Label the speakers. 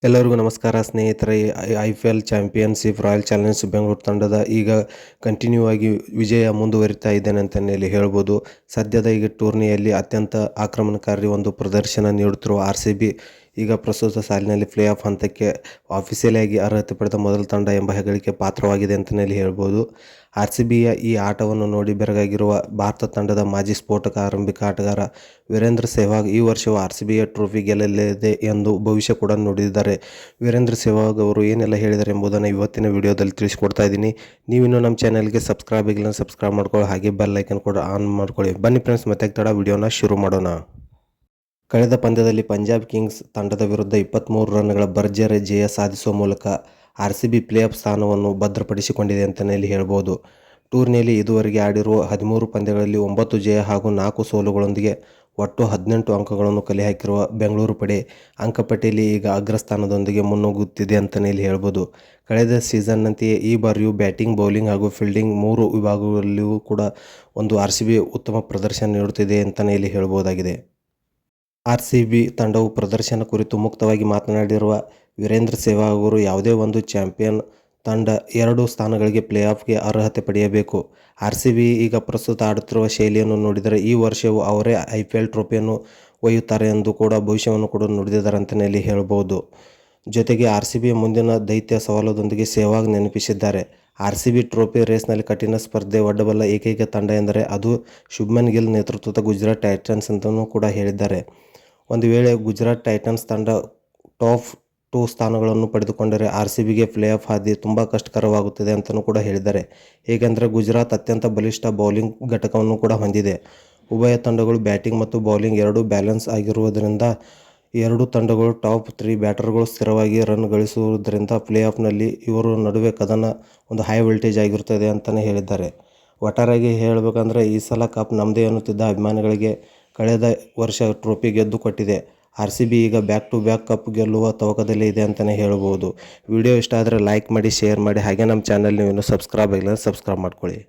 Speaker 1: ಎಲ್ಲರಿಗೂ ನಮಸ್ಕಾರ ಸ್ನೇಹಿತರೆ. IPL championship royal Challengers Bengaluru ತಂಡದ ಈಗ ಕಂಟಿನ್ಯೂ ಆಗಿ ವಿಜಯ ಮುಂದುವರಿತಾ ಇದ್ದೇನೆ ಅಂತಲೇ ಹೇಳ್ಬೋದು. ಸದ್ಯದ ಈಗ ಟೂರ್ನಿಯಲ್ಲಿ ಅತ್ಯಂತ ಆಕ್ರಮಣಕಾರಿ ಒಂದು ಪ್ರದರ್ಶನ ನೀಡುತ್ತಿರುವ RCB ಈಗ ಪ್ರಸ್ತುತ ಸಾಲಿನಲ್ಲಿ ಪ್ಲೇ ಆಫ್ ಹಂತಕ್ಕೆ ಆಫಿಸಿಯಲಾಗಿ ಅರ್ಹತೆ ಪಡೆದ ಮೊದಲ ತಂಡ ಎಂಬ ಹೆಗ್ಗಳಿಕೆ ಪಾತ್ರವಾಗಿದೆ ಅಂತಲೇ ಹೇಳ್ಬೋದು. RCBಯ ಈ ಆಟವನ್ನು ನೋಡಿ ಬೆರಗಾಗಿರುವ ಭಾರತ ತಂಡದ ಮಾಜಿ ಸ್ಫೋಟಕ ಆರಂಭಿಕ ಆಟಗಾರ ವೀರೇಂದ್ರ ಸೆಹ್ವಾಗ್ ಈ ವರ್ಷವೂ RCBಯ ಟ್ರೋಫಿ ಗೆಲ್ಲಲಿದೆ ಎಂದು ಭವಿಷ್ಯ ಕೂಡ ನುಡಿದಿದ್ದಾರೆ. ವೀರೇಂದ್ರ ಸೆಹ್ವಾಗ್ ಅವರು ಏನೆಲ್ಲ ಹೇಳಿದ್ದಾರೆ ಎಂಬುದನ್ನು ಇವತ್ತಿನ ವಿಡಿಯೋದಲ್ಲಿ ತಿಳಿಸ್ಕೊಡ್ತಾ ಇದ್ದೀನಿ. ನೀವಿನ್ನೂ ನಮ್ಮ ಚಾನಲ್ಗೆ ಸಬ್ಸ್ಕ್ರೈಬ್ ಆಗಿಲ್ಲ ಸಬ್ಸ್ಕ್ರೈಬ್ ಮಾಡ್ಕೊಳ್ಳಿ, ಹಾಗೆ ಬೆಲ್ ಐಕನ್ ಕೂಡ ಆನ್ ಮಾಡ್ಕೊಳ್ಳಿ. ಬನ್ನಿ ಫ್ರೆಂಡ್ಸ್, ಮತ್ತೆ ತಡ ವಿಡಿಯೋನ ಶುರು ಮಾಡೋಣ. ಕಳೆದ ಪಂದ್ಯದಲ್ಲಿ ಪಂಜಾಬ್ ಕಿಂಗ್ಸ್ ತಂಡದ ವಿರುದ್ಧ 23 ರನ್ಗಳ ಭರ್ಜರಿ ಜಯ ಸಾಧಿಸುವ ಮೂಲಕ RCB ಪ್ಲೇ ಆಫ್ ಸ್ಥಾನವನ್ನು ಭದ್ರಪಡಿಸಿಕೊಂಡಿದೆ ಅಂತಲೇ ಹೇಳ್ಬೋದು. ಟೂರ್ನಿಯಲ್ಲಿ ಇದುವರೆಗೆ ಆಡಿರುವ 13 ಪಂದ್ಯಗಳಲ್ಲಿ 9 ಜಯ ಹಾಗೂ 4 ಸೋಲುಗಳೊಂದಿಗೆ ಒಟ್ಟು 18 ಅಂಕಗಳನ್ನು ಕಲೆ ಹಾಕಿರುವ ಬೆಂಗಳೂರು ಪಡೆ ಅಂಕಪಟ್ಟಿಯಲ್ಲಿ ಈಗ ಅಗ್ರಸ್ಥಾನದೊಂದಿಗೆ ಮುನ್ನುಗ್ಗುತ್ತಿದೆ ಅಂತಲೇ ಹೇಳ್ಬೋದು. ಕಳೆದ ಸೀಸನ್ನಂತೆಯೇ ಈ ಬಾರಿಯೂ ಬ್ಯಾಟಿಂಗ್, ಬೌಲಿಂಗ್ ಹಾಗೂ ಫೀಲ್ಡಿಂಗ್ 3 ವಿಭಾಗಗಳಲ್ಲಿಯೂ ಕೂಡ ಒಂದು RCB ಉತ್ತಮ ಪ್ರದರ್ಶನ ನೀಡುತ್ತಿದೆ ಅಂತಲೇ ಹೇಳ್ಬೋದಾಗಿದೆ. RCB ತಂಡವು ಪ್ರದರ್ಶನ ಕುರಿತು ಮುಕ್ತವಾಗಿ ಮಾತನಾಡಿರುವ ವೀರೇಂದ್ರ ಸೆಹ್ವಾಗ್ ಅವರು, ಯಾವುದೇ ಒಂದು ಚಾಂಪಿಯನ್ ತಂಡ 2 ಸ್ಥಾನಗಳಿಗೆ ಪ್ಲೇ ಆಫ್ಗೆ ಅರ್ಹತೆ ಪಡೆಯಬೇಕು. RCB ಈಗ ಪ್ರಸ್ತುತ ಆಡುತ್ತಿರುವ ಶೈಲಿಯನ್ನು ನೋಡಿದರೆ ಈ ವರ್ಷವೂ ಅವರೇ IPL ಟ್ರೋಫಿಯನ್ನು ಒಯ್ಯುತ್ತಾರೆ ಎಂದು ಕೂಡ ಭವಿಷ್ಯವನ್ನು ಕೂಡ ನುಡಿದಿದ್ದಾರೆ ಅಂತಲೇ ಹೇಳ್ಬೋದು. ಜೊತೆಗೆ RCBಯ ಮುಂದಿನ ದೈತ್ಯ ಸವಾಲುದೊಂದಿಗೆ ಸೆಹ್ವಾಗ್ ನೆನಪಿಸಿದ್ದಾರೆ. RCB ಟ್ರೋಫಿ ರೇಸ್ನಲ್ಲಿ ಕಠಿಣ ಸ್ಪರ್ಧೆ ಒಡ್ಡಬಲ್ಲ ಏಕೈಕ ತಂಡ ಎಂದರೆ ಅದು ಶುಭ್ಮನ್ ಗಿಲ್ ನೇತೃತ್ವದ ಗುಜರಾತ್ ಟೈಟನ್ಸ್ ಅಂತಲೂ ಕೂಡ ಹೇಳಿದ್ದಾರೆ. ಒಂದು ವೇಳೆ ಗುಜರಾತ್ ಟೈಟನ್ಸ್ ತಂಡ ಟಾಪ್ 2 ಸ್ಥಾನಗಳನ್ನು ಪಡೆದುಕೊಂಡರೆ RCBಗೆ ಪ್ಲೇ ಆಫ್ ಹಾದಿ ತುಂಬ ಕಷ್ಟಕರವಾಗುತ್ತದೆ ಅಂತಲೂ ಕೂಡ ಹೇಳಿದ್ದಾರೆ. ಏಕೆಂದರೆ ಗುಜರಾತ್ ಅತ್ಯಂತ ಬಲಿಷ್ಠ ಬೌಲಿಂಗ್ ಘಟಕವನ್ನು ಕೂಡ ಹೊಂದಿದೆ. ಉಭಯ ತಂಡಗಳು ಬ್ಯಾಟಿಂಗ್ ಮತ್ತು ಬೌಲಿಂಗ್ ಎರಡೂ ಬ್ಯಾಲೆನ್ಸ್ ಆಗಿರುವುದರಿಂದ ಎರಡೂ ತಂಡಗಳು ಟಾಪ್ 3 ಬ್ಯಾಟರ್ಗಳು ಸ್ಥಿರವಾಗಿ ರನ್ ಗಳಿಸುವುದರಿಂದ ಪ್ಲೇ ಆಫ್ನಲ್ಲಿ ಇವರ ನಡುವೆ ಕದನ ಒಂದು ಹೈ ವೋಲ್ಟೇಜ್ ಆಗಿರುತ್ತದೆ ಅಂತಲೇ ಹೇಳಿದ್ದಾರೆ. ಒಟ್ಟಾರೆಯಾಗಿ ಹೇಳಬೇಕಂದ್ರೆ ಈ ಸಲ ಕಪ್ ನಮ್ಮದೇ ಎನ್ನುತ್ತಿದ್ದ ಅಭಿಮಾನಿಗಳಿಗೆ ಕಳೆದ ವರ್ಷ ಟ್ರೋಫಿ ಗೆದ್ದು ಕೊಟ್ಟಿದೆ. RCB ಈಗ ಬ್ಯಾಕ್ ಟು ಬ್ಯಾಕ್ ಕಪ್ ಗೆಲ್ಲುವ ತವಕದಲ್ಲೇ ಇದೆ ಅಂತಲೇ ಹೇಳ್ಬೋದು. ವಿಡಿಯೋ ಇಷ್ಟ ಆದರೆ ಲೈಕ್ ಮಾಡಿ, ಶೇರ್ ಮಾಡಿ, ಹಾಗೆ ನಮ್ಮ ಚಾನಲ್ ನೀವು ಇನ್ನೂ ಸಬ್ಸ್ಕ್ರೈಬ್ ಆಗಿಲ್ಲ ಸಬ್ಸ್ಕ್ರೈಬ್ ಮಾಡ್ಕೊಳ್ಳಿ.